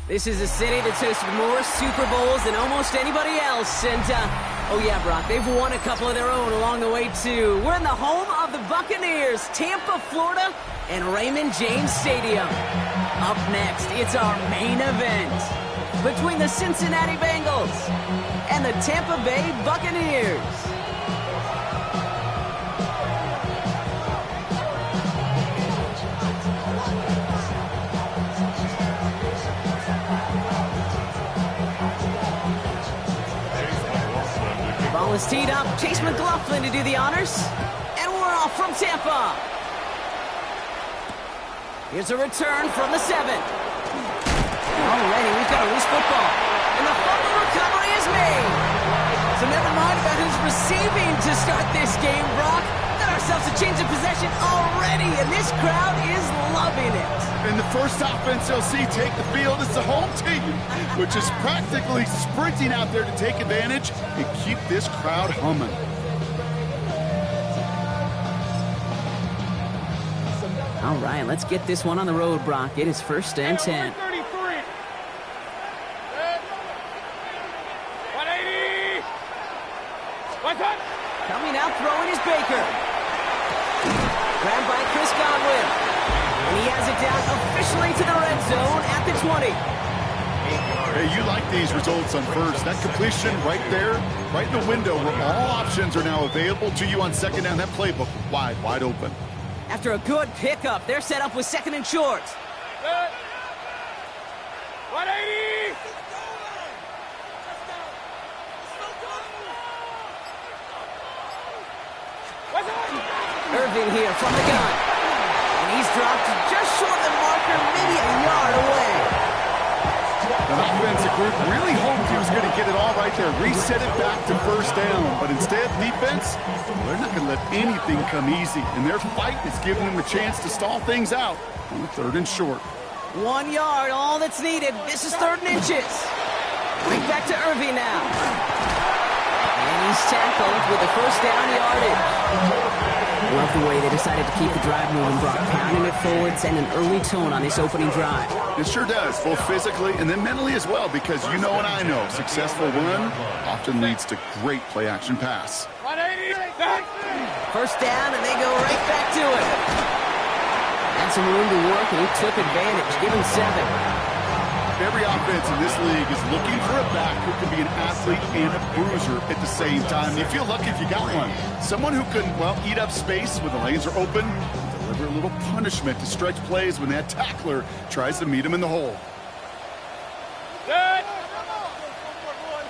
This is a city that's hosted more Super Bowls than almost anybody else. And, oh yeah, Brock, they've won a couple of their own along the way, too. We're in the home of the Buccaneers, Tampa, Florida, and Raymond James Stadium. Up next, it's our main event between the Cincinnati Bengals and the Tampa Bay Buccaneers. Ball is teed up. Chase McLaughlin to do the honors. And we're off from Tampa. Here's a return from the 7. Already, we've got a loose football. And the fumble recovery is made. So never mind about who's receiving to start this game, Brock. Got ourselves a change of possession already, and this crowd is loving it. And the first offense you'll see take the field is the home team, which is practically sprinting out there to take advantage and keep this crowd humming. All right, let's get this one on the road, Brock. It is 1st and 10. 180. Coming out throwing is Baker. Grabbed by Chris Godwin. And he has it down officially to the red zone at the 20. Hey, you like these results on first. That completion right there, right in the window where all options are now available to you on second down. That playbook wide open. After a good pickup, they're set up with 2nd and short. 180. Irvin here from the gun. And he's dropped just short of the marker, maybe a yard away. The offensive group really hoped he was going to get it all right there, reset it back to 1st down. But instead, defense, they're not going to let anything come easy. And their fight is giving them a chance to stall things out on the 3rd and short. 1 yard, all that's needed. This is 3rd and inches. Right back to Irvin now. And he's tackled with the 1st down yardage. Love the way they decided to keep the drive moving, Brock, pounding it forward, sending an early tone on this opening drive. It sure does, both physically and then mentally as well, because you know and I know, successful run often leads to great play-action pass. 180. 1st down, and they go right back to it. Had some room to work, and he took advantage. Give him 7. Every offense in this league is looking for a back who can be an athlete and a bruiser at the same time. You feel lucky if you got one. Someone who can, well, eat up space when the lanes are open, deliver a little punishment to stretch plays when that tackler tries to meet him in the hole. Good.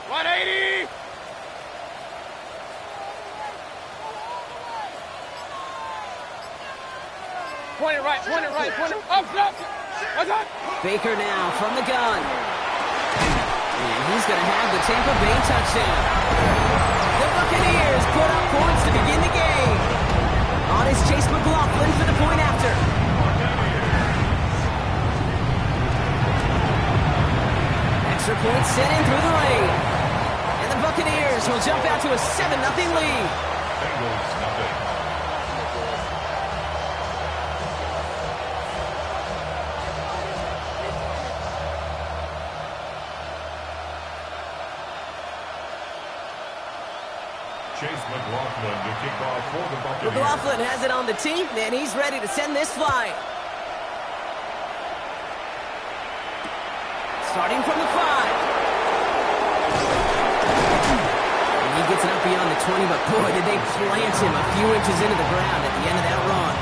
180. Point it right, point it right, point it up. What's up? Baker now from the gun. And he's going to have the Tampa Bay touchdown. The Buccaneers put up points to begin the game. On is Chase McLaughlin for the point after. Extra point sent in through the lane. And the Buccaneers will jump out to a 7-0 lead. Bengals nothing. Chase McLaughlin to kick off for the Buccaneers. McLaughlin has it on the tee, and he's ready to send this flying. Starting from the 5. And he gets it up beyond the 20, but boy, did they plant him a few inches into the ground at the end of that run.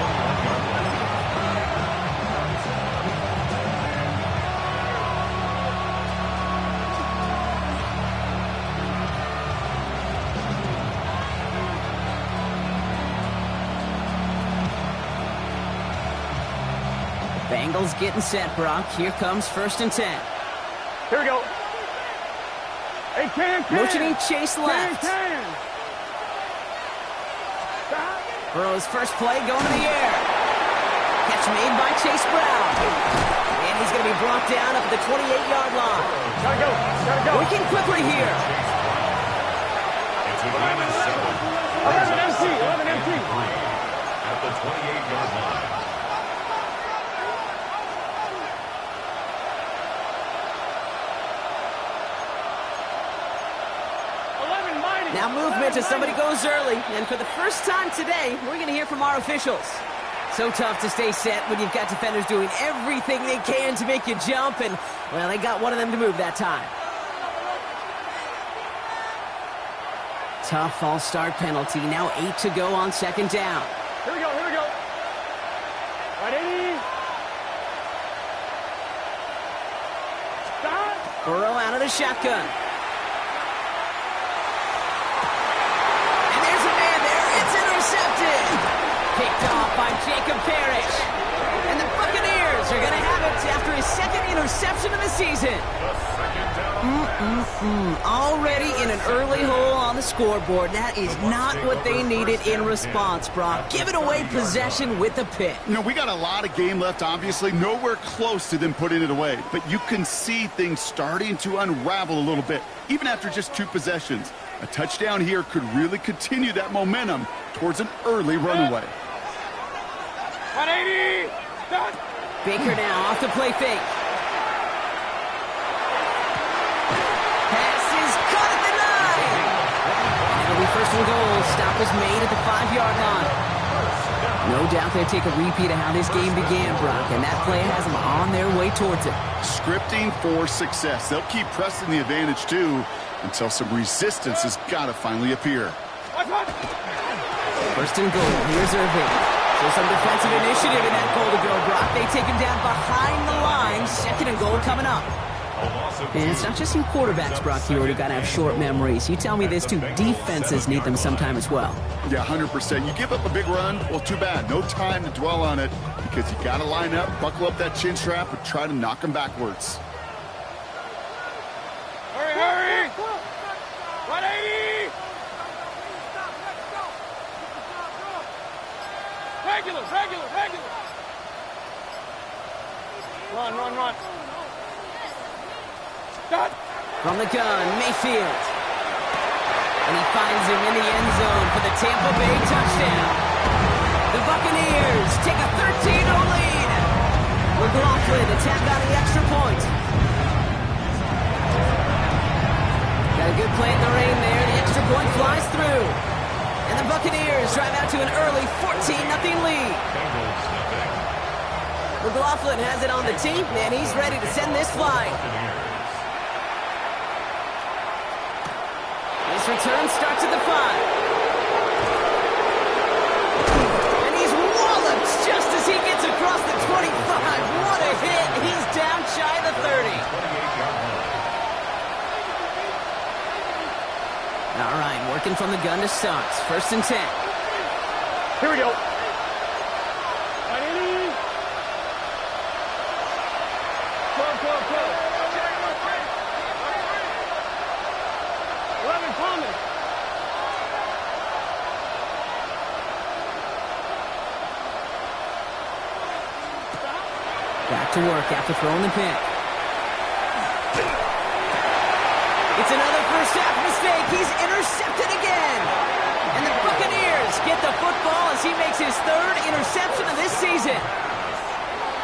Bengals getting set, Brock. Here comes 1st and 10. Here we go. Hey, Motioning Chase left. Burrow's first play going to the air. Catch made by Chase Brown. And he's going to be brought down up at the 28-yard line. Gotta go. Working quickly here. It's 11-7. 11 empty. At the 28-yard line. 180. Now movement as somebody goes early. And for the first time today, we're going to hear from our officials. So tough to stay set when you've got defenders doing everything they can to make you jump. And, well, they got one of them to move that time. Tough false start penalty. Now 8 to go on second down. Here we go, here we go. Ready? Stop. Burrow out of the shotgun. And there's a man there. It's intercepted. Picked off by Jacob Parrish. And the Buccaneers are going to have it after his second interception of the season. Already in an early hole on the scoreboard. That is not what they needed in response, Brock. Giving away possession with the pick. You know, we got a lot of game left, obviously. Nowhere close to them putting it away. But you can see things starting to unravel a little bit, even after just 2 possessions. A touchdown here could really continue that momentum towards an early runaway. 180. Stop. Baker now off the play fake. Pass is caught at the 9. And it'll be first and goal. Stop was made at the 5-yard line. No doubt they'll take a repeat of how this game began, Brock, and that play has them on their way towards it. Scripting for success. They'll keep pressing the advantage, too, until some resistance has got to finally appear. First and goal. Here's Irving. So some defensive initiative in that goal to go, Brock. They take him down behind the line. Second and goal coming up. And it's not just you quarterbacks, Brock, here who got to have short memories. You tell me this too, defenses need them sometime as well. Yeah, 100%. You give up a big run, well, too bad. No time to dwell on it because you got to line up, buckle up that chin strap, and try to knock them backwards. Hurry, hurry. 180. Regular. Run. Stop. From the gun, Mayfield. And he finds him in the end zone for the Tampa Bay touchdown. The Buccaneers take a 13-0 lead. McLaughlin attack on the extra point. Got a good play in the rain there. The extra point flies through. And the Buccaneers drive out to an early 14-0 lead. McLaughlin has it on the tee, and he's ready to send this flying. This return starts at the 5. And he's walloped just as he gets across the 25. What a hit. He's down shy of the 30. All right, working from the gun to start. First and 10. Here we go. 11 coming. Back to work after throwing the pick. It's another first half mistake. He's intercepted again. And the Buccaneers get the football as he makes his 3rd interception of this season.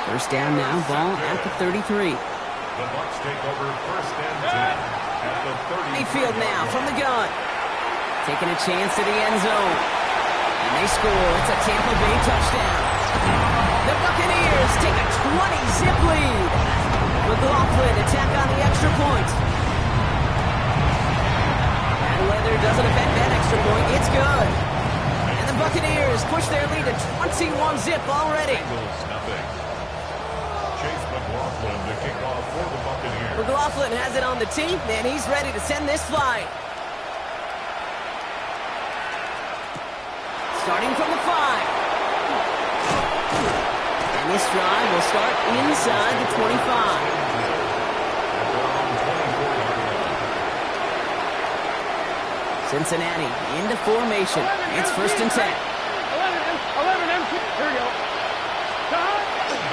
First down now, ball at the 33. The Bucs take over first and 10 at the 30. Mayfield now from the gun. Taking a chance at the end zone. And they score. It's a Tampa Bay touchdown. The Buccaneers take a 20-zip lead. McLaughlin attack on the extra point. Bad weather doesn't affect that extra point. It's good. And the Buccaneers push their lead to 21-zip already. Chase McLaughlin to kick off for the Buccaneers. McLaughlin has it on the tee, and he's ready to send this flying. Starting from the 5. And this drive will start inside the 25. Cincinnati into formation. It's first and 10. 11 empty. Here we go.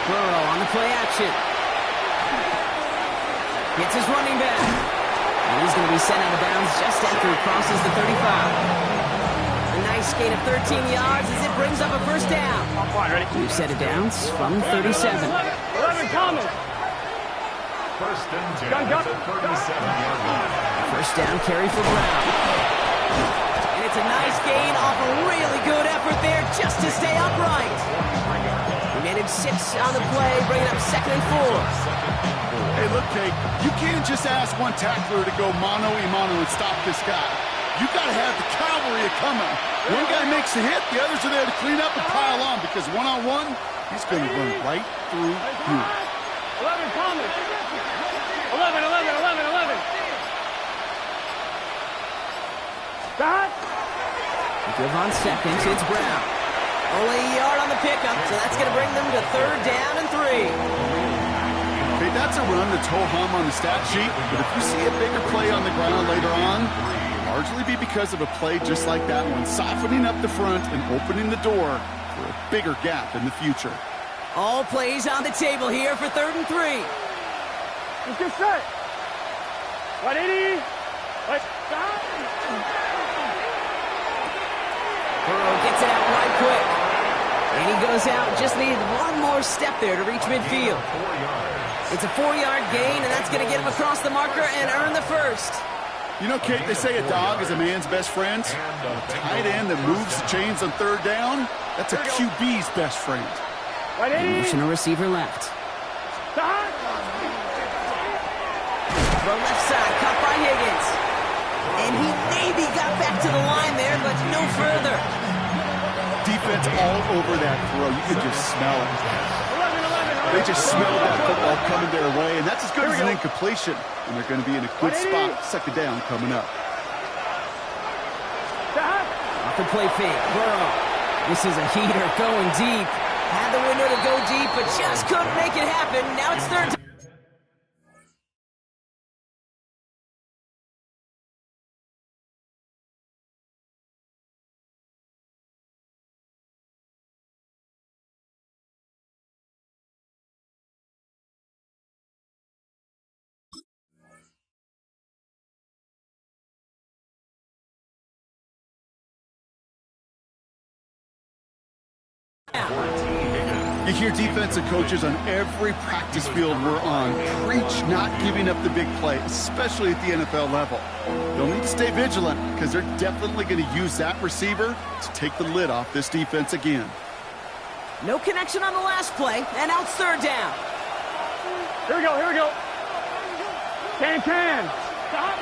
Burrow on the play action. Gets his running back. And he's going to be sent out of bounds just after he crosses the 35. A nice gain of 13 yards as it brings up a first down. Ready? 2 set of downs from 37. 11 coming. First and 10 at the 37-yard line. First down carry for Brown. And it's a nice gain off a really good effort there just to stay upright. He managed 6 on the play, bringing up 2nd and 4. Hey, look, Kate, you can't just ask one tackler to go mano-a-mano and stop this guy. You got to have the cavalry coming. One guy makes a hit, the others are there to clean up and pile on, because one-on-one, he's going to run right through you. 11 coming. 11. Stop. Give on 2nd, it's Brown. Only a yard on the pickup, so that's going to bring them to 3rd down and 3. Okay, that's a run that's ho-hum on the stat sheet, but if you see a bigger play on the ground later on, it'll largely be because of a play just like that one, softening up the front and opening the door for a bigger gap in the future. All plays on the table here for 3rd and 3. Let's get set. 180. Let's stop. Burrow gets it out right quick. And he goes out, just needed one more step there to reach midfield. It's a 4-yard gain, and that's going to get him across the marker and earn the 1st. You know, Kate, they say a dog is a man's best friend. A tight end that moves the chains on 3rd down, that's a QB's best friend. Motion a receiver left. Stop. The left side, caught by Higgins. And he maybe got back to the line there, but no further. Defense all over that throw. You could just smell it. They just smelled that football coming their way, and that's as good as an incompletion. And they're going to be in a good spot, 2nd down coming up. Off the play fake, Burrow. This is a heater going deep. Had the window to go deep, but just couldn't make it happen. Now it's 3rd down. You hear defensive coaches on every practice field we're on preach not giving up the big play, especially at the NFL level. They'll need to stay vigilant because they're definitely going to use that receiver to take the lid off this defense again. No connection on the last play, and now it's 3rd down. Here we go. Can. Stop.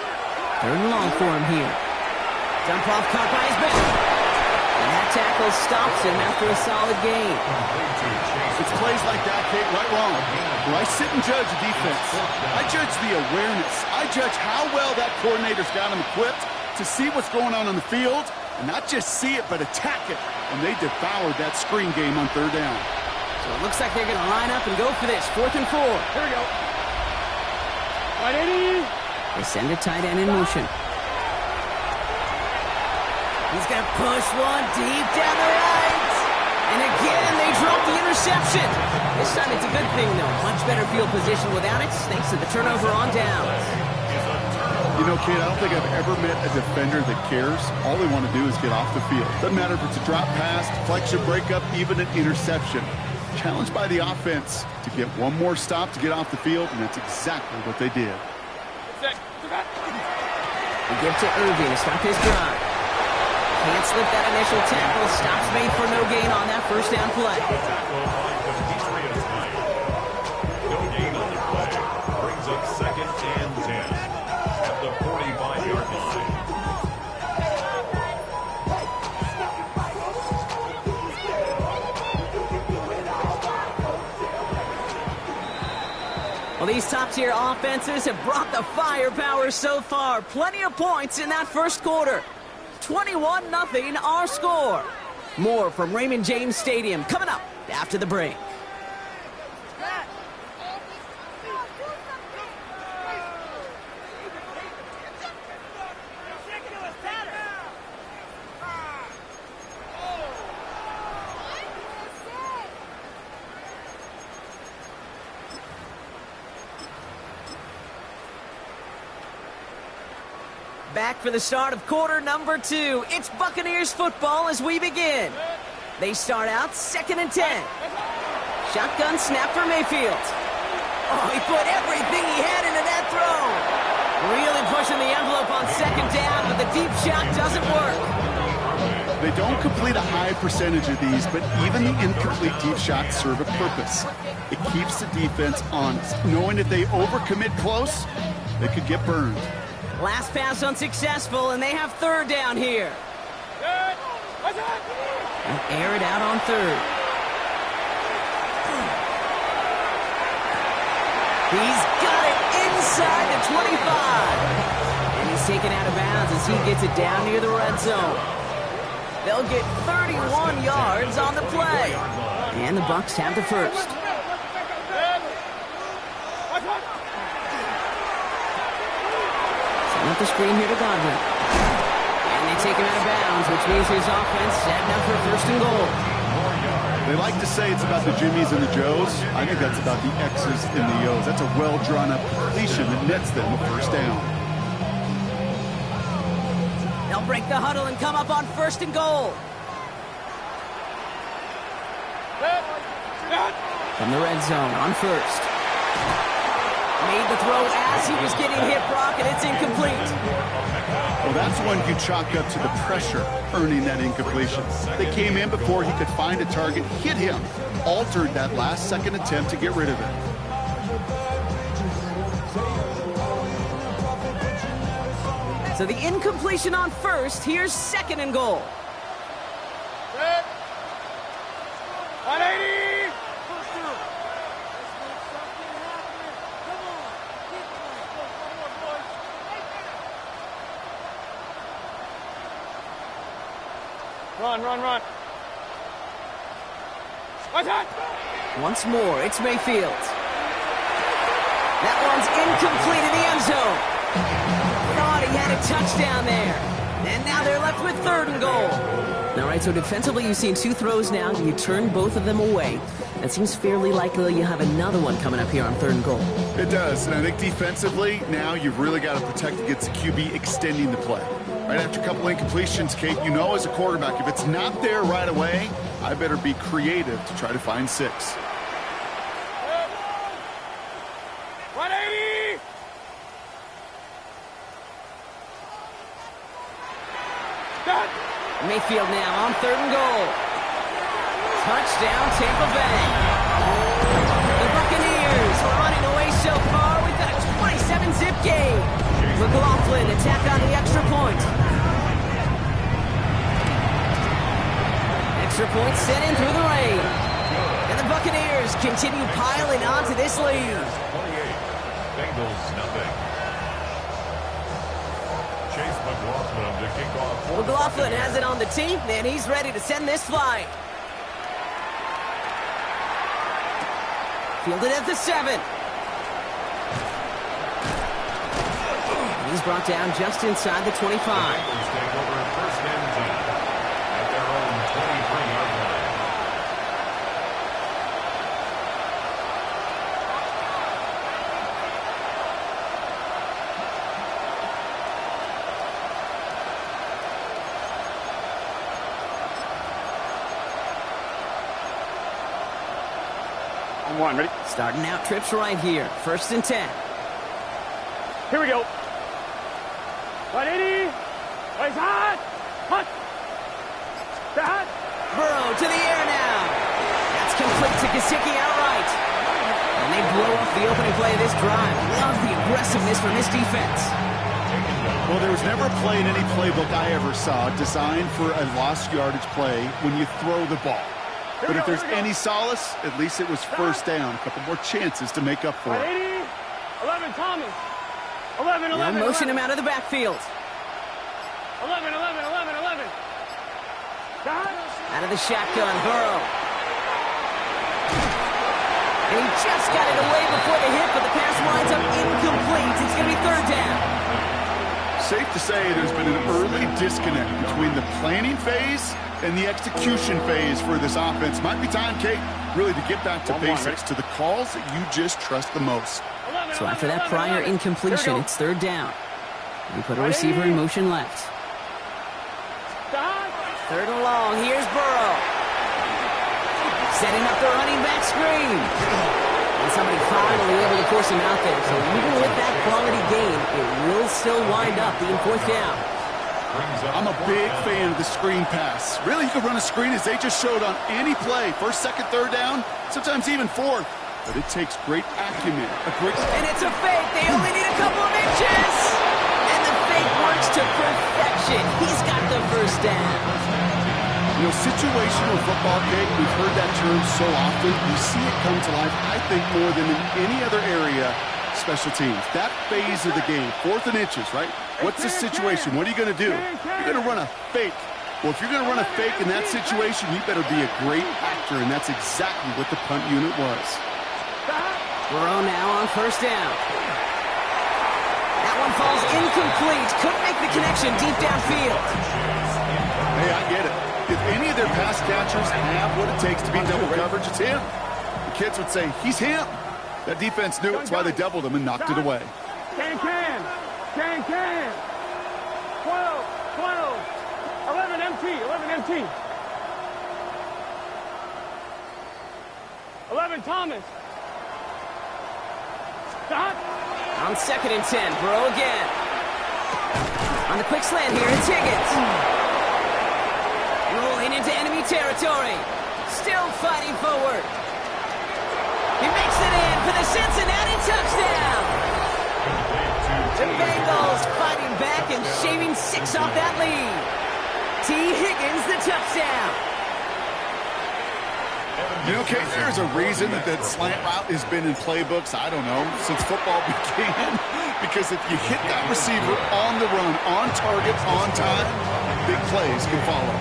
3rd and long for him here. Dump off caught by his back. And that tackle stops him after a solid gain. It's plays like that, Kate, right wrong. When I sit and judge a defense, I judge the awareness. I judge how well that coordinator's got him equipped to see what's going on the field, and not just see it, but attack it. And they devoured that screen game on 3rd down. So it looks like they're going to line up and go for this. 4th and 4. Here we go. 180. They send a tight end in motion. He's going to push one deep down the right. And again, they drop the interception. This time it's a good thing, though. Much better field position without it, thanks to the turnover on downs. You know, kid, I don't think I've ever met a defender that cares. All they want to do is get off the field. Doesn't matter if it's a drop pass, deflection, breakup, even an interception. Challenged by the offense to get one more stop to get off the field, and that's exactly what they did. We give to Irving to stop his drive. Can't slip that initial tackle. Stops made for no gain on that 1st down play. No gain on the play. Brings up 2nd and 10 at the 45-yard line. Well, these top-tier offenses have brought the firepower so far. Plenty of points in that 1st quarter. 21-0 our score. More from Raymond James Stadium coming up after the break. Back for the start of quarter number 2. It's Buccaneers football as we begin. They start out 2nd and 10. Shotgun snap for Mayfield. Oh, he put everything he had into that throw. Really pushing the envelope on second down, but the deep shot doesn't work. They don't complete a high percentage of these, but even the incomplete deep shots serve a purpose. It keeps the defense honest, knowing if they overcommit close, they could get burned. Last pass unsuccessful, and they have third down here. And air it out on third. He's got it inside the 25. And he's taken out of bounds as he gets it down near the red zone. They'll get 31 yards on the play. And the Bucs have the first. Setting up the screen here to Godwin. And they take him out of bounds, which means his offense setting up for first and goal. They like to say it's about the Jimmies and the Joes. I think that's about the X's and the O's. That's a well-drawn-up completion that nets them a first down. They'll break the huddle and come up on first and goal. From the red zone on first. Made the throw as he was getting hit, Brock, and it's incomplete. Well, that's one you chalk up to the pressure earning that incompletion. They came in before he could find a target, hit him, altered that last-second attempt to get rid of it. So the incompletion on first. Here's second and goal. 180! Run. Once more, it's Mayfield. That one's incomplete in the end zone. Thought he had a touchdown there. And now they're left with third and goal. All right, so defensively, you've seen two throws now. You turn both of them away. It seems fairly likely you have another one coming up here on third and goal. It does, and I think defensively, now you've really got to protect against the QB extending the play. Right after a couple incompletions, Kate, you know as a quarterback, if it's not there right away, I better be creative to try to find 6. 180! Mayfield now on third and goal. Touchdown, Tampa Bay. The Buccaneers are running away so far. We've got a 27-zip game. McLaughlin attack on the extra point. Extra point sent in through the rain. And the Buccaneers continue piling onto this lead. 28. Bengals nothing. Chase McLaughlin to kick off. McLaughlin has it on the tee, and he's ready to send this flight. Fielded at the 7. He's brought down just inside the 25. The Bengals take over first and 10 at their own 23-yard line. One, ready? Starting out trips right here. First and 10. Here we go. 180. He's hot. Hot. Hot. Burrow to the air now. That's complete to Gesicki outright. And they blow up the opening play of this drive. Love the aggressiveness from this defense. Well, there was never a play in any playbook I ever saw designed for a lost yardage play when you throw the ball. But if there's any solace, at least it was first down. A couple more chances to make up for it. 180. 11, Thomas. 11. They'll motion him out of the backfield. 11. Out of the shotgun, Burrow. And he just got it away before the hit, but the pass winds up incomplete. It's going to be third down. Safe to say there's been an early disconnect between the planning phase and the execution phase for this offense. Might be time, Kate, really to get back to basics, to the calls that you just trust the most. So after that prior incompletion, it's third down. We put a receiver in motion left. Third and long, here's Burrow. Setting up the running back screen. And somebody finally able to force him out there. So even with that quality gain, it will still wind up being 4th down. I'm a big fan of the screen pass. Really, you can run a screen as they just showed on any play. 1st, 2nd, 3rd down, sometimes even 4th. But it takes great acumen. And it's a fake. They only need a couple of inches. And the fake works to perfection. He's got the 1st down. You know, situational football, Kate, we've heard that term so often. You see it come to life, I think, more than in any other area. Special teams. That phase of the game, 4th and inches, right? What's the situation? What are you going to do? You're going to run a fake. Well, if you're going to run a fake in that situation, you better be a great actor, and that's exactly what the punt unit was. Burrow now on 1st down. That one falls incomplete. Couldn't make the connection deep downfield. Hey, I get it. If any of their pass catchers have what it takes to beat double coverage, it's him. The kids would say, he's him. That defense knew it's why they doubled him and knocked it away. Can. 12, 11 MT. 11 Thomas. Stop. On 2nd and 10, Burrow again. On the quick slant here, it's Higgins. Rolling into enemy territory. Still fighting forward. He makes it in for the Cincinnati touchdown. The Bengals fighting back and shaving 6 off that lead. T. Higgins, the touchdown. You know, Kate, there's a reason that slant route has been in playbooks, I don't know, since football began. Because if you hit that receiver on the run, on target, on time, big plays can follow.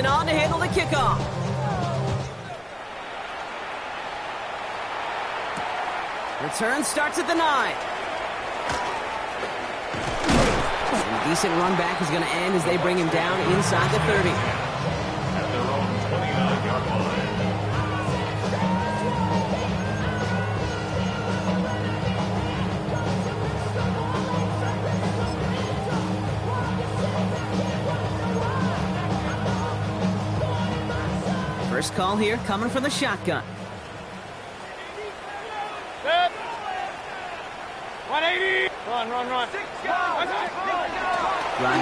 On to handle the kickoff. Return starts at the 9. And a decent run back is going to end as they bring him down inside the 30. At their own 29-yard line. First call here coming from the shotgun. Set. 180. Run. Run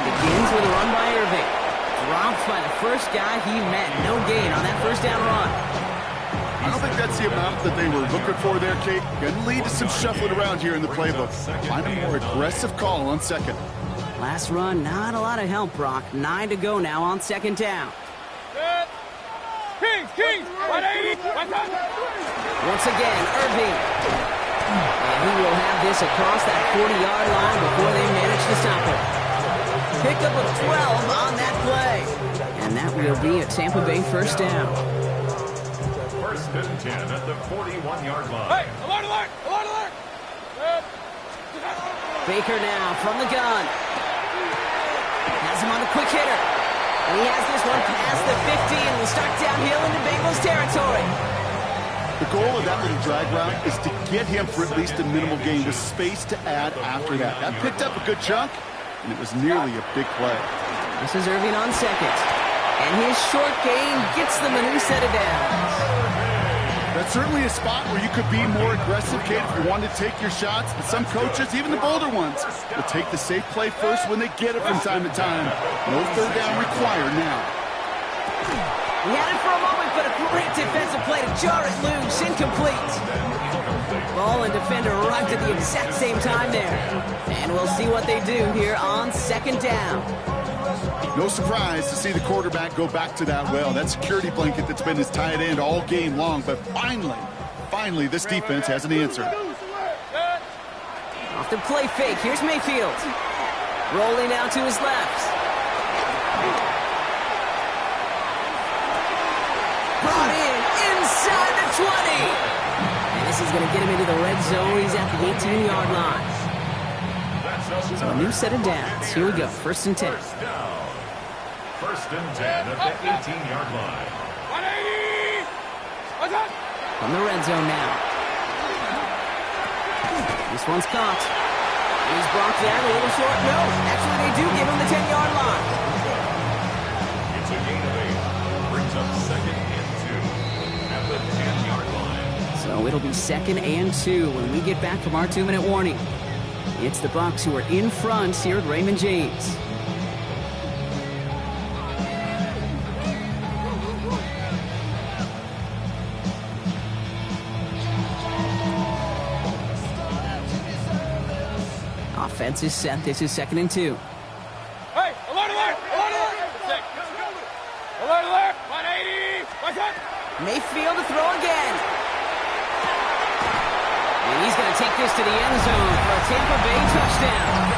begins with a run by Irving. Dropped by the first guy he met. No gain on that 1st down run. I don't think that's the amount that they were looking for there, Kate. Going to lead to some shuffling around here in the playbook. Find a more aggressive call on 2nd. Last run, not a lot of help, Brock. 9 to go now on 2nd down. Set. Kings. 180. Once again, Irving. And he will have this across that 40-yard line before they manage to stop him. Pickup of 12 on that play. And that will be a Tampa Bay 1st down. 1st and 10 at the 41-yard line. Hey, alert. Baker now from the gun. Has him on the quick hitter. And he has this one past the 50 and will start downhill into Bengals territory. The goal of that little drag route is to get him for at least a minimal gain with space to add after that. That picked up a good chunk, and it was nearly a big play. This is Irving on 2nd. And his short gain gets them a new set of downs. That's certainly a spot where you could be more aggressive, Kate, if you wanted to take your shots. But some coaches, even the bolder ones, will take the safe play first when they get it from time to time. No 3rd down required now. He had it for a moment, but a great defensive play to jar it loose. Incomplete. Ball and defender arrived at the exact same time there. And we'll see what they do here on 2nd down. No surprise to see the quarterback go back to that well. That security blanket that's been his tight end all game long. But finally, this defense has an answer. Off the play fake. Here's Mayfield. Rolling out to his left. Brought in inside the 20. And this is going to get him into the red zone. He's at the 18-yard line. So a new set of downs. Here we go. 1st and 10. 1st and 10 at the 18-yard line. 180. What's up? from the red zone now. This one's caught. He's brought down a little short. No, actually they do give him the 10-yard line. It's a gain of 8. Brings up 2nd and 2 at the 10-yard line. So it'll be 2nd and 2 when we get back from our 2-minute warning. It's the Bucs who are in front here at Raymond James. Offense is set. This is 2nd and 2. Hey, alert, alert, alert, alert. Alert, alert, 180. Watch out. Mayfield to throw again. And he's going to take this to the end zone for a Tampa Bay touchdown.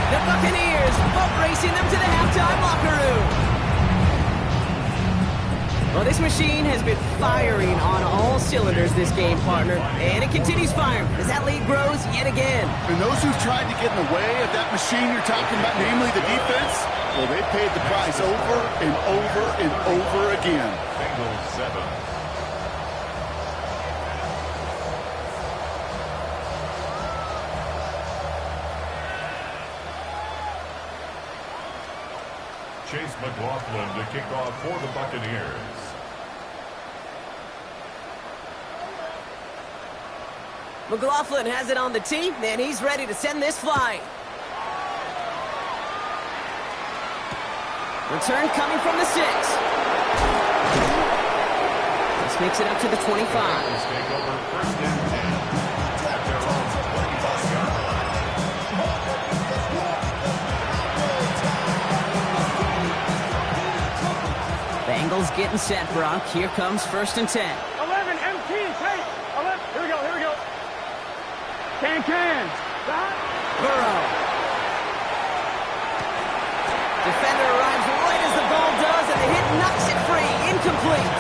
The Buccaneers boat racing them to the halftime locker room. Well, this machine has been firing on all cylinders this game, partner. And it continues firing as that lead grows yet again. And those who've tried to get in the way of that machine you're talking about, namely the defense, well, they paid the price over and over and over again. Bengals 7. Chase McLaughlin to kick off for the Buccaneers. McLaughlin has it on the tee, and he's ready to send this flying. Return coming from the 6. This makes it up to the 25. Bengals take over 1st and 10 at their own 25-yard line. Bengals getting set, Brock. Here comes 1st and 10. 11, MT, hey, 11. Here we go, here we go. Can. Stop. Burrow. Defender arrives right as the ball does, and the hit knocks it free. Incomplete.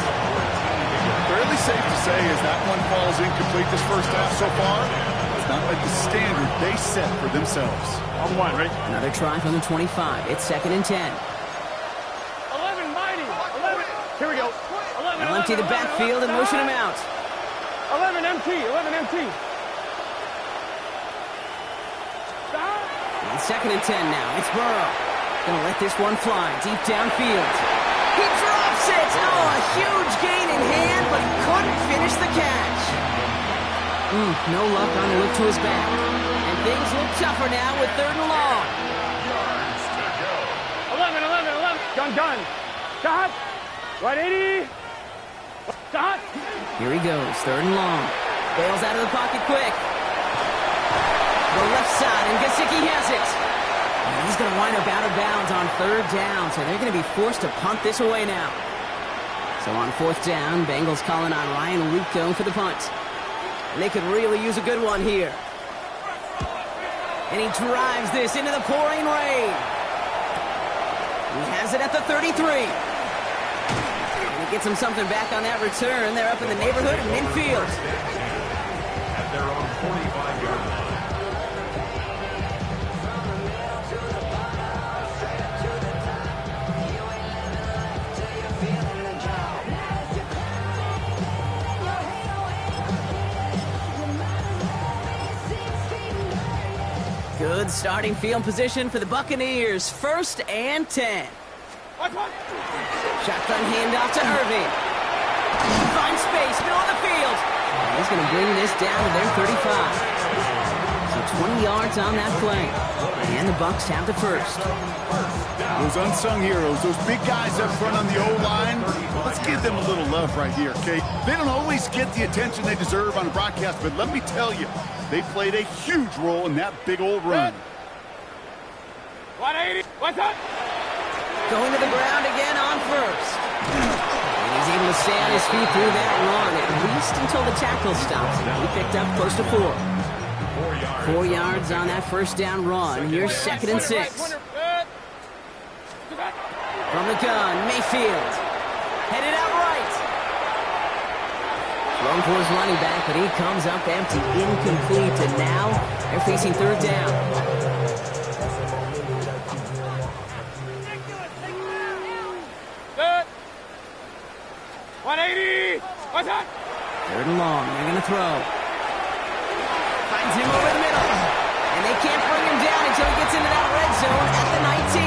Fairly safe to say as that one falls incomplete this first half so far, it's not like the standard they set for themselves. On 1, ready? Another try from the 25. It's 2nd and 10. 11, mighty. 11. Here we go. 11, They'll empty the backfield and motion him out. 11, MT, 11, MT. And 2nd and 10 now. It's Burrow. Gonna let this one fly deep downfield. He drops it! Oh, a huge gain in hand, but he couldn't finish the catch. No luck on the look to his back. And things look tougher now with 3rd and long. 11. Gun. Stop. 180. Stop. Here he goes, 3rd and long. Bails out of the pocket quick. The left side, and Gesicki has it. And he's going to wind up out of bounds on 3rd down, so they're going to be forced to punt this away now. So on 4th down, Bengals calling on Ryan Rico for the punt. And they could really use a good one here. And he drives this into the pouring rain. He has it at the 33. And he gets him something back on that return. They're up in the neighborhood of midfield. At their own 45-yard line. Good starting field position for the Buccaneers. 1st and 10. Shotgun handoff to Irving. Finds space, middle of the field. And he's going to bring this down to their 35. So 20 yards on that play. And the Bucs have the 1st. Those unsung heroes, those big guys up front on the O-line, let's give them a little love right here, okay? They don't always get the attention they deserve on a broadcast, but let me tell you, they played a huge role in that big old run. 180. What's up? Going to the ground again on 1st. And he's able to stay on his feet through that run, at least until the tackle stops him. He picked up close to 4. 4 yards on that 1st down run. Here's 2nd and 6. From the gun, Mayfield. Headed out right. Thrown for his running back, but he comes up empty, incomplete, and now they're facing 3rd down. Good. 180. What's that? Third and long. They're going to throw. Finds him over the middle. And they can't bring him down until he gets into that red zone at the 19.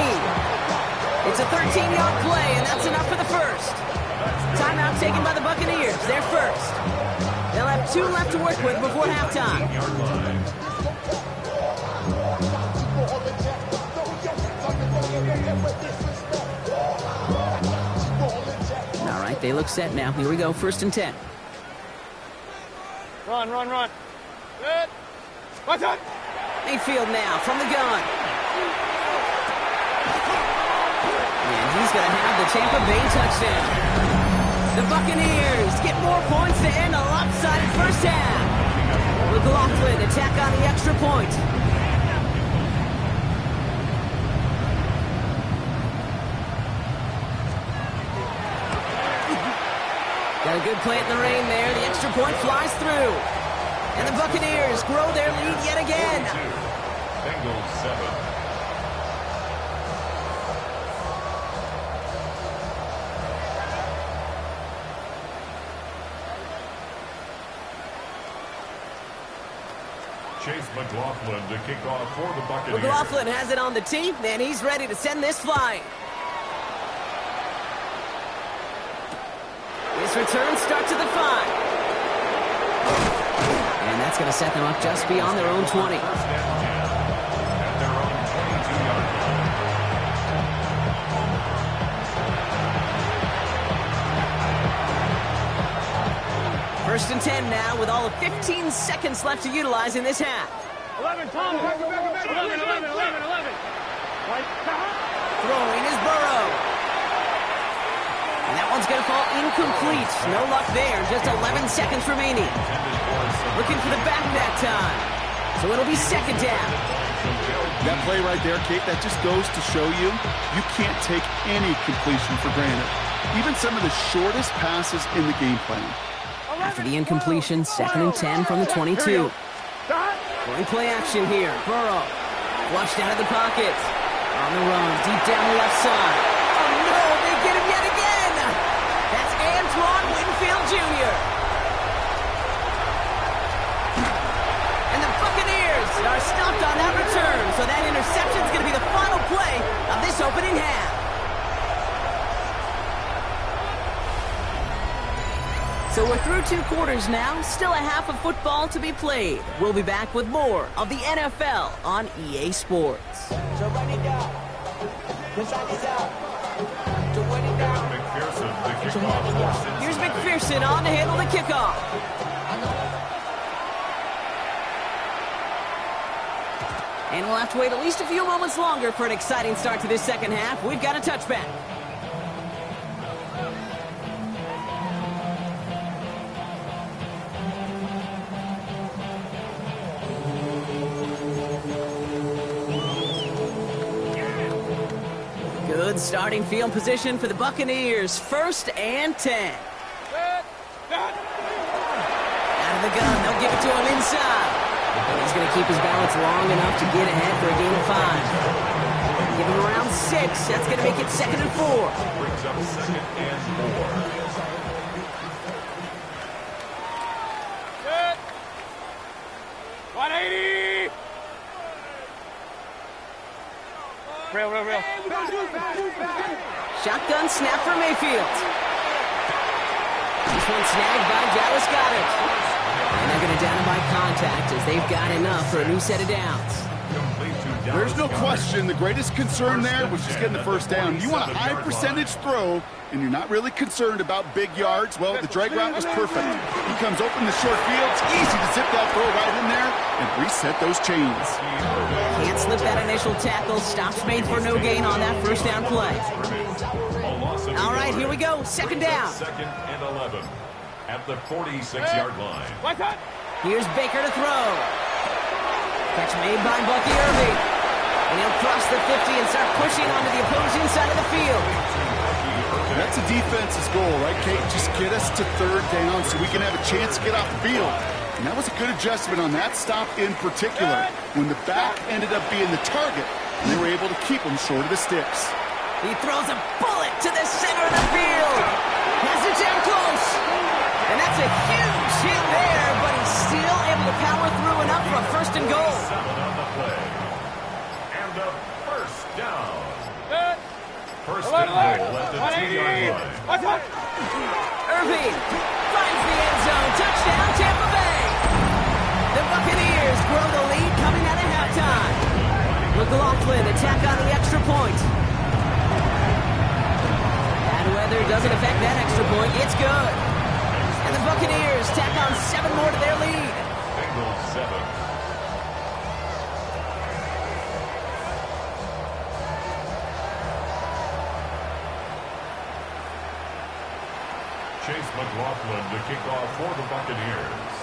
It's a 13-yard play, and that's enough for the first. Timeout taken by the Buccaneers. They're first. They'll have 2 left to work with before halftime. All right, they look set now. Here we go, 1st and 10. Run. Good. Watch out. Mayfield now from the gun. And he's going to have the Tampa Bay touchdown. The Buccaneers get more points to end a lopsided first half. McLaughlin attack on the extra point. Got a good play in the rain there. The extra point flies through. And the Buccaneers grow their lead yet again. Bengals 7. Chase McLaughlin to kick off for the Buccaneers. McLaughlin has it on the tee, and he's ready to send this flying. His return starts at the 5. And that's going to set them up just beyond their own 20. First and 10 at their own 22-yard line. First and 10 now with all of 15 seconds left to utilize in this half. 11, Tom. 11. Throwing is Burrow. And that one's going to fall incomplete. No luck there. Just 11 seconds remaining. Looking for the back time. So it'll be 2nd down. That play right there, Kate, that just goes to show you can't take any completion for granted. Even some of the shortest passes in the game plan. After the incompletion, 2nd and 10 from the 22. Going play action here. Burrow flushed out of the pocket. On the run, deep down the left side. Oh no, they get him yet again. That's Antoine Winfield Jr. And the Buccaneers are stopped on that return, so that interception is going to be the final play of this opening half. So we're through 2 quarters now, still a half of football to be played. We'll be back with more of the NFL on EA Sports. So run it down. Inside is out. To run it down. McPherson, the kickoff. Here's McPherson on to handle the kickoff. And we'll have to wait at least a few moments longer for an exciting start to this second half. We've got a touchback. Good starting field position for the Buccaneers. 1st and 10. Out of the gun, they'll give it to him inside. And he's going to keep his balance long enough to get ahead for a gain of 5. Give him around 6. That's going to make it 2nd and 4. Brings up 2nd and 4. Good. 180. Real. Shotgun snap for Mayfield. This one snagged by Dallas Goedert. And they're going to down him by contact as they've got enough for a new set of downs. There's no question the greatest concern there was just getting the first down. You want a high percentage throw, and you're not really concerned about big yards. Well, the drag route was perfect. He comes open the short field. It's easy to zip that throw right in there and reset those chains. Can't slip that initial tackle. Stops made for no gain on that first down play. All right, here we go. 2nd down. 2nd and 11 at the 46-yard line. Here's Baker to throw. Catch made by Bucky Irving. And he'll cross the 50 and start pushing onto the opposing side of the field. That's a defense's goal, right, Kate? Just get us to 3rd down so we can have a chance to get off the field. And that was a good adjustment on that stop in particular, when the back ended up being the target, and they were able to keep him short of the sticks. He throws a bullet to the center of the field. Has it down close. And that's a huge power through and up for a first and goal. 7 on the play. And a first down. Good. First and goal at the 2-yard line. Irving finds the end zone. Touchdown, Tampa Bay. The Buccaneers grow the lead coming out of halftime. McLaughlin attack on the extra point. Bad weather doesn't affect that extra point. It's good. And the Buccaneers tack on 7 more to their lead. Bengals 7. Chase McLaughlin to kick off for the Buccaneers.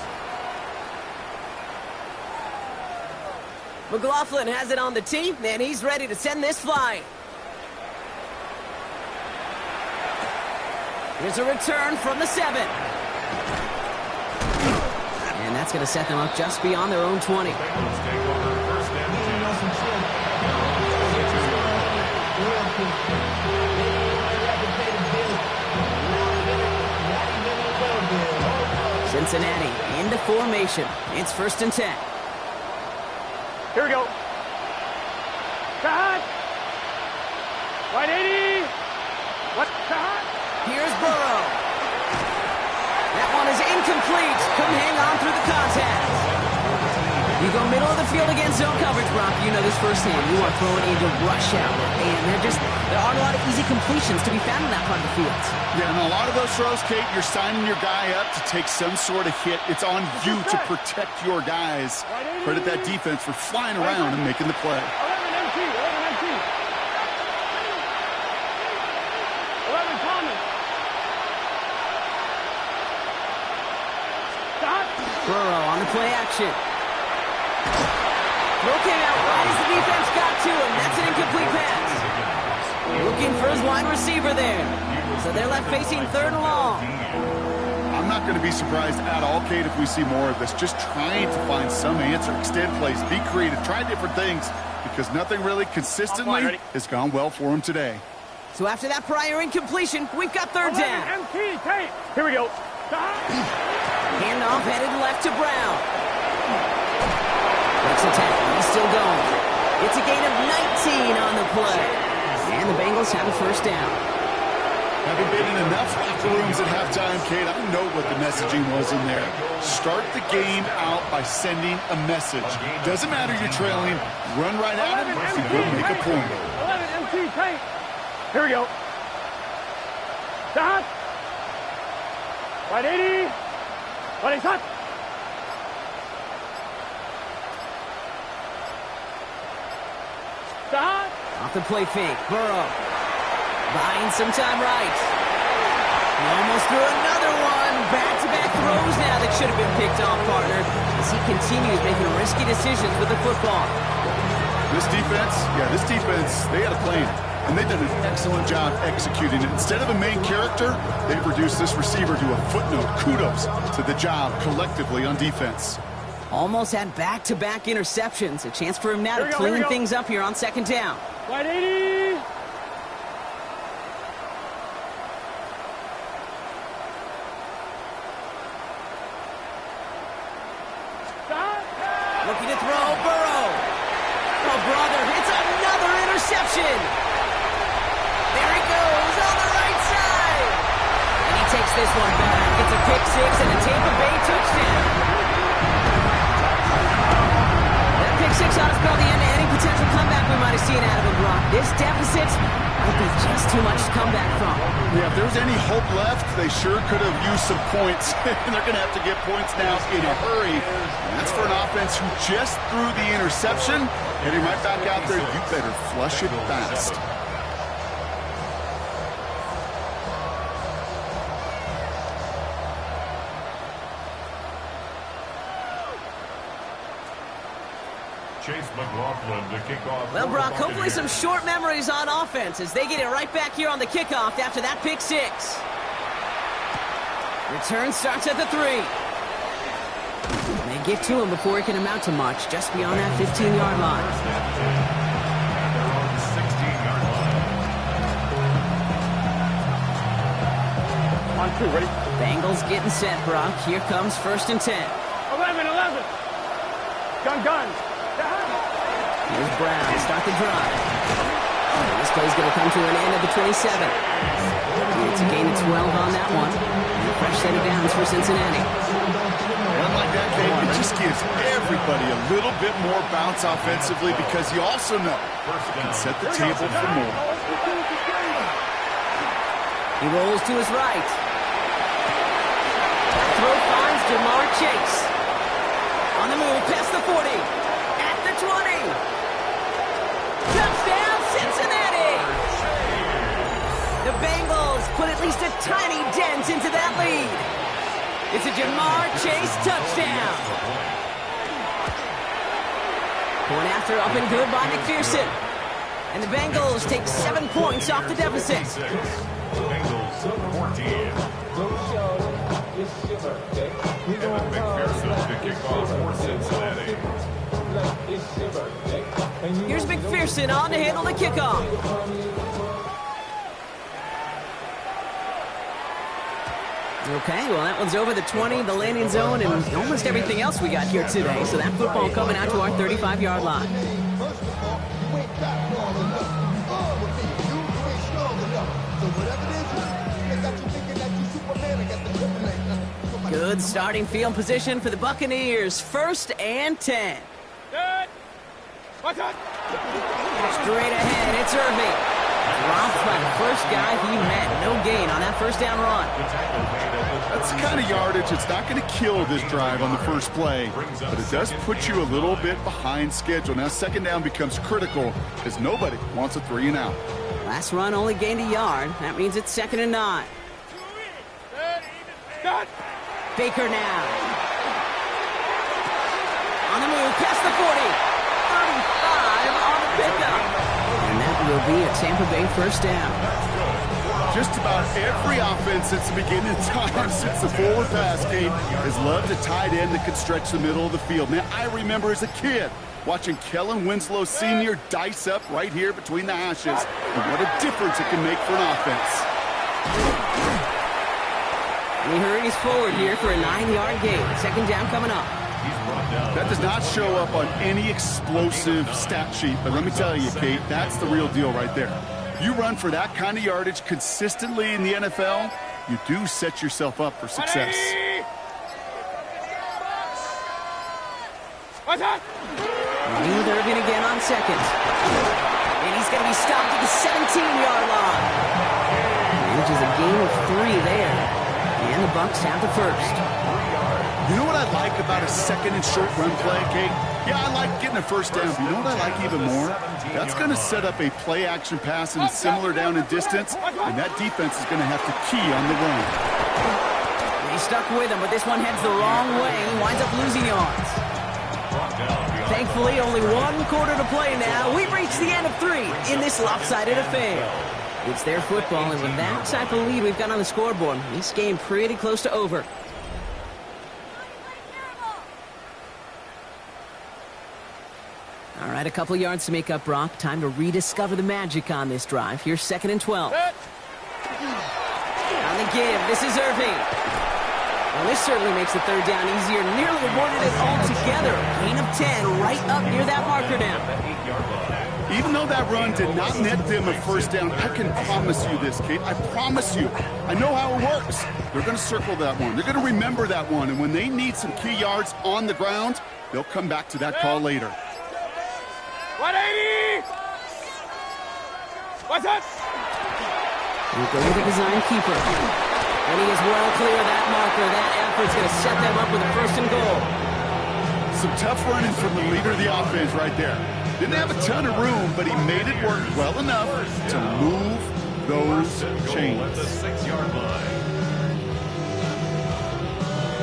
McLaughlin has it on the tee, and he's ready to send this flying. Here's a return from the 7. And that's going to set them up just beyond their own 20. Bengals take over first and 10. Cincinnati into formation. It's first and 10. Here we go. Cut. Right 80. What? Cut. Here's Burrow. That one is incomplete. Couldn't hang on through the contact. You go middle of the field against zone coverage, Brock. You know this firsthand. You are throwing into rush hour. And there aren't a lot of easy completions to be found in that part of the field. Yeah, and a lot of those throws, Kate, you're signing your guy up to take some sort of hit. It's on you to protect your guys. Credit that defense for flying around and making the play. 11 MT. 11 MT. 11 Thomas. Stop. Burrow on the play action. Throw came out right as the defense got to him. That's an incomplete pass. Looking for his wide receiver there. So they're left facing 3rd and long. I'm not going to be surprised at all, Kate, if we see more of this. Just trying to find some answer, extend plays, be creative, try different things, because nothing really consistently has gone well for him today. So after that prior incompletion, we've got 3rd down. MT. Tape. Here we go. Stop. Handoff headed left to Brown. Breaks the tackle. He's still going. It's a gain of 19 on the play. And the Bengals have a first down. Having been in enough locker rooms at halftime, Kate, I know what the messaging was in there. Start the game out by sending a message. Doesn't matter you're trailing. Run right at him and we'll make a point. 11 MT. Tape. Here we go. Stop. Right 80. Right shot. Stop. Off the play fake. Burrow. Buying some time right. He almost threw another one. Back-to-back throws now that should have been picked off, partner, as he continues making risky decisions with the football. This defense, they had a plan, and they did an excellent job executing it. Instead of a main character, they reduced this receiver to a footnote. Kudos to the job collectively on defense. Almost had back-to-back interceptions. A chance for him now to clean things up here on 2nd down. Right 80. Looking to throw, Burrow. Oh, brother, it's another interception. There he goes on the right side. And he takes this one back. It's a pick 6 and a Tampa Bay touchdown. That pick 6 ought to spell the end to any potential comeback we might have seen out of him, Brock. This deficit would be just too much to come back from. Yeah, if there was any hope left, they sure could have used some points. And they're going to have to get points now in a hurry. And that's for an offense who just threw the interception. Heading right back out there, you better flush it fast. Chase McLaughlin to kick off. Well, Brock, hopefully some short memories on offense as they get it right back here on the kickoff after that pick 6. Return starts at the 3. They get to him before it can amount to much, just beyond that 15-yard line. They're on the 16-yard line. On 2, ready? Bengals getting set, Brock. Here comes 1st and 10. 11. Gun. Here's Brown to start the drive. This play's going to come to an end at the 27. It's a gain of 12 on that one. And a fresh set of downs for Cincinnati. One like that, Kate, it just gives everybody a little bit more bounce offensively because you also know you can set the table for more. He rolls to his right. Throw finds Jamar Chase. On the move, past the 40. At the 20. Touchdown, Cincinnati! The Bengals put at least a tiny dent into that lead. It's a Jamar Chase touchdown. Point after up and good by McPherson. And the Bengals take 7 points off the deficit. Bengals 14. Evan McPherson to kick off for Cincinnati. Here's McPherson on to handle the kickoff. Okay, well, that one's over the 20, the landing zone, and almost everything else we got here today. So that football coming out to our 35-yard line. Good starting field position for the Buccaneers. 1st and 10. Straight ahead, it's Irving. Dropped by the first guy he met. No gain on that first down run. That's the kind of yardage it's not going to kill this drive on the first play, but it does put you a little bit behind schedule. Now second down becomes critical because nobody wants a 3 and out. Last run only gained a yard. That means it's 2nd and 9. Baker now. On the move, past the 40. 35 on the pickup. And that will be a Tampa Bay first down. Just about every offense since the beginning of time, since the forward pass game, has loved a tight end that could stretch the middle of the field. Man, I remember as a kid watching Kellen Winslow Sr. dice up right here between the hashes. And what a difference it can make for an offense. And he hurries forward here for a 9-yard gain. 2nd down coming up. That does not show up on any explosive stat sheet, but let me tell you, Kate, that's the real deal right there. You run for that kind of yardage consistently in the NFL, you do set yourself up for success. With Irving again on 2nd. And he's going to be stopped at the 17-yard line. Which is a gain of 3 there. And the Bucs have the first. You know what I like about a 2nd and short run play, Kate? Yeah, I like getting a first down, but you know what I like even more? That's going to set up a play-action pass and similar down in distance, and that defense is going to have to key on the run. He stuck with him, but this one heads the wrong way. He winds up losing yards. Thankfully, only 1 quarter to play now. We've reached the end of 3 in this lopsided affair. It's their football, and with that type of lead we've got on the scoreboard, this game pretty close to over. All right, a couple yards to make up, Brock. Time to rediscover the magic on this drive. Here's 2nd and 12. On the give, this is Irving. Well, this certainly makes the 3rd down easier. Nearly avoided it altogether. Gain of 10 right up near that marker now. Even though that run did not net them a first down, I can promise you this, Kate. I promise you. I know how it works. They're going to circle that one. They're going to remember that one. And when they need some key yards on the ground, they'll come back to that call later. 180! What's up? We'll go with the design keeper. And he is well clear of that marker. That effort's going to set them up with a 1st and goal. Some tough running from the leader of the offense right there. Didn't have a ton of room, but he made it work well enough to move those chains. At the 6-yard line.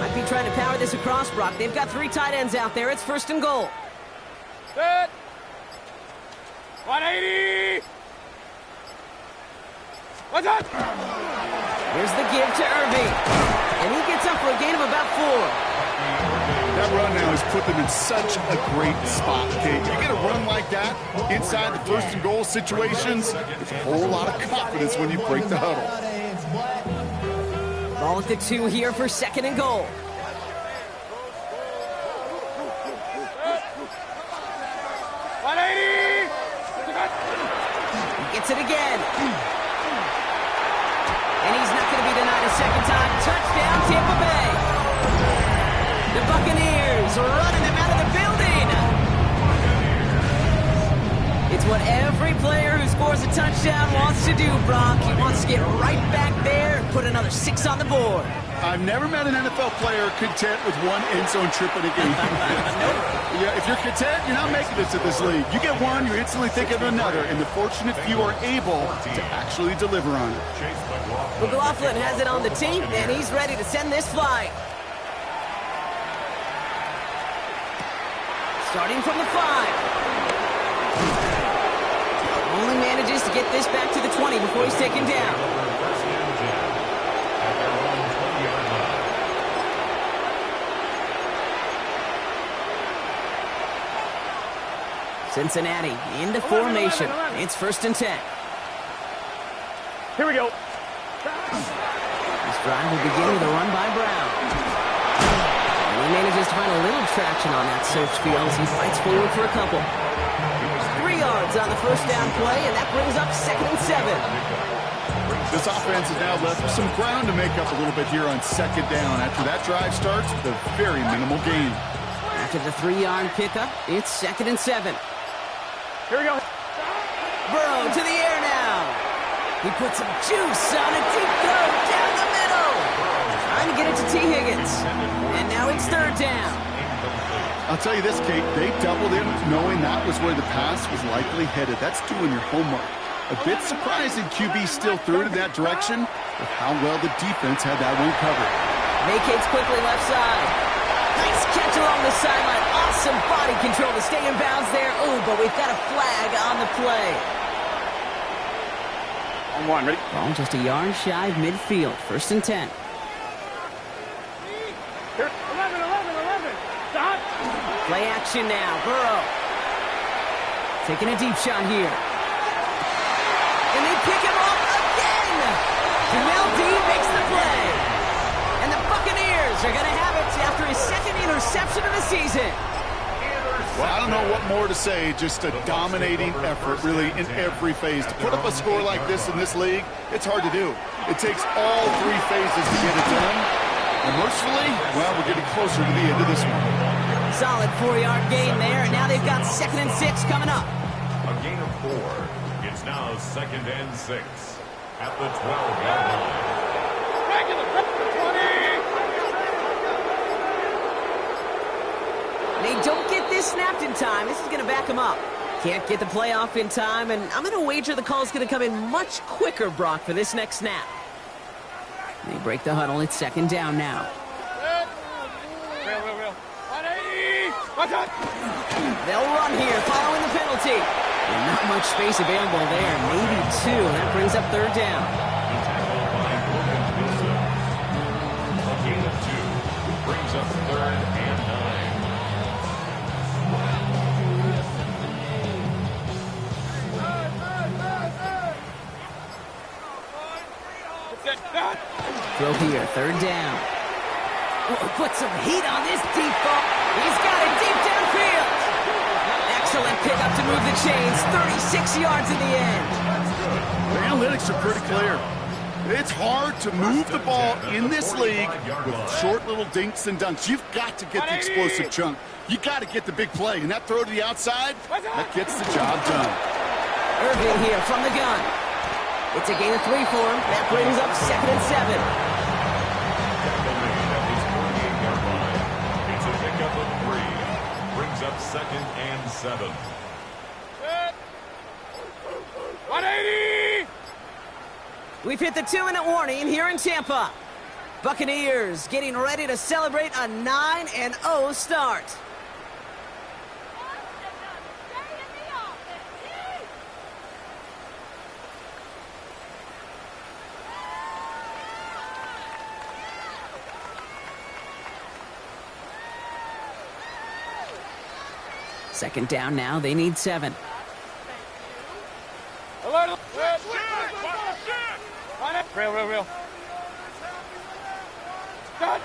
Might be trying to power this across, Brock. They've got 3 tight ends out there. It's 1st and goal. Set. 180! What's up? Here's the give to Irving. And he gets up for a gain of about 4. That run now has put them in such a great spot, Kate. You get a run like that inside the 1st and goal situations, there's a whole lot of confidence when you break the huddle. Ball at the 2 here for 2nd and goal. gets it again. And he's not going to be denied a second time. Touchdown, Tampa Bay. The Buccaneers running them out of the building. It's what every player who scores a touchdown wants to do, Brock. He wants to get right back there and put another 6 on the board. I've never met an NFL player content with one end zone trip in a game. Yeah, if you're content, you're not making it to this league. You get one, you instantly think of another, and the fortunate few are able to actually deliver on it. McLaughlin has it on the team, and he's ready to send this flight. Starting from the 5. Only manages to get this back to the 20 before he's taken down. Cincinnati into formation. It's 1st and 10. Here we go. This drive will begin with a run by Brown. And he manages to find a little traction on that search field as he fights forward for a couple. 3 yards on the 1st down play, and that brings up 2nd and 7. This offense has now left some ground to make up a little bit here on 2nd down after that drive starts with a very minimal gain. After the 3-yard pickup, it's 2nd and 7. Here we go. Burrow to the air now. He puts some juice on a deep throw down the middle. Trying to get it to T. Higgins. And now it's 3rd down. I'll tell you this, Kate, they doubled in knowing that was where the pass was likely headed. That's doing your homework. A bit surprising QB still threw it in that direction with how well the defense had that one covered. Vacates quickly left side. Nice catch along the sideline. Awesome body control to stay in bounds there. Ooh, but we've got a flag on the play. On 1, ready? Ball just a yard shy of midfield. 1st and 10. Here, 11. Stop. Play action now. Burrow. Taking a deep shot here. And they pick him off again. Jamel D makes the play. And the Buccaneers are going to have it after his 2nd interception of the season. Well, I don't know what more to say. Just a dominating effort, really, in every phase. To put up a score like this in this league, it's hard to do. It takes all 3 phases to get it done. And mercifully, well, we're getting closer to the end of this one. Solid 4-yard gain there, and now they've got 2nd and 6 coming up. A gain of 4. It's now 2nd and 6 at the 12-yard line. They don't get this snapped in time. This is going to back them up. Can't get the play off in time, and I'm going to wager the call's going to come in much quicker, Brock, for this next snap. They break the huddle. It's 2nd down now. Real. 180. Watch out. They'll run here following the penalty. And not much space available there. Maybe 2. That brings up 3rd down. A gain of 2 brings up 3rd and 9. Throw here, 3rd down. Oh, put some heat on this deep ball. He's got it deep downfield. Excellent pickup to move the chains. 36 yards in the end. The analytics are pretty clear. It's hard to move the ball in this league with short little dinks and dunks. You've got to get the explosive chunk. You got to get the big play. And that throw to the outside, that gets the job done. Irving here from the gun. It's a gain of 3 for him. That brings up 2nd and 7. It's a pickup of 3. Brings up 2nd and 7. 180. We've hit the 2-minute warning here in Tampa. Buccaneers getting ready to celebrate a 9-0 start. Second down now. They need 7. Alert. Real. Cut.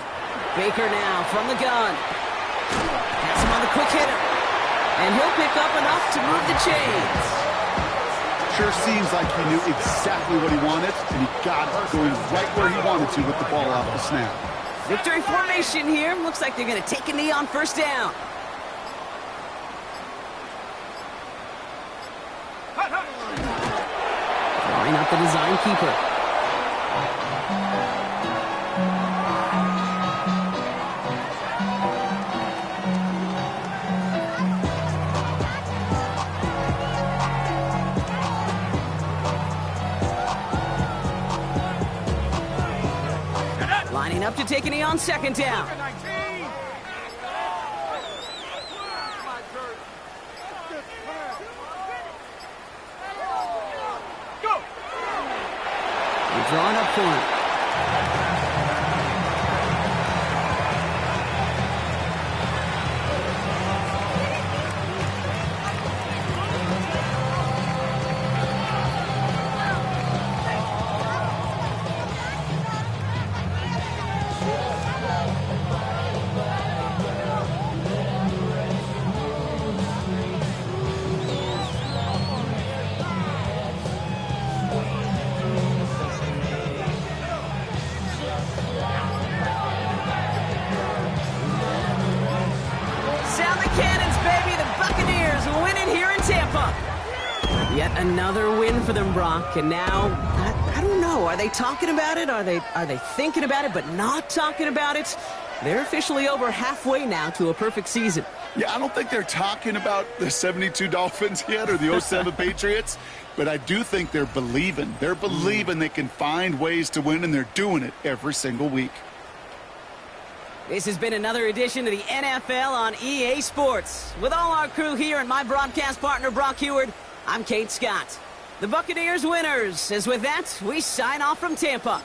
Baker now from the gun. Pass him on the quick hitter. And he'll pick up enough to move the chains. Sure seems like he knew exactly what he wanted, and he got it going right where he wanted to with the ball off the snap. Victory formation here. Looks like they're going to take a knee on first down. Drawing up the design keeper. Lining up to take a knee on second down. We're drawing up for him. Yet another win for them, Brock. And now, I don't know. Are they talking about it? Are they thinking about it but not talking about it? They're officially over halfway now to a perfect season. Yeah, I don't think they're talking about the 72 Dolphins yet or the 07 Patriots, but I do think they're believing. They're believing they can find ways to win, and they're doing it every single week. This has been another edition of the NFL on EA Sports. With all our crew here and my broadcast partner, Brock Heward, I'm Kate Scott. The Buccaneers winners, as with that, we sign off from Tampa.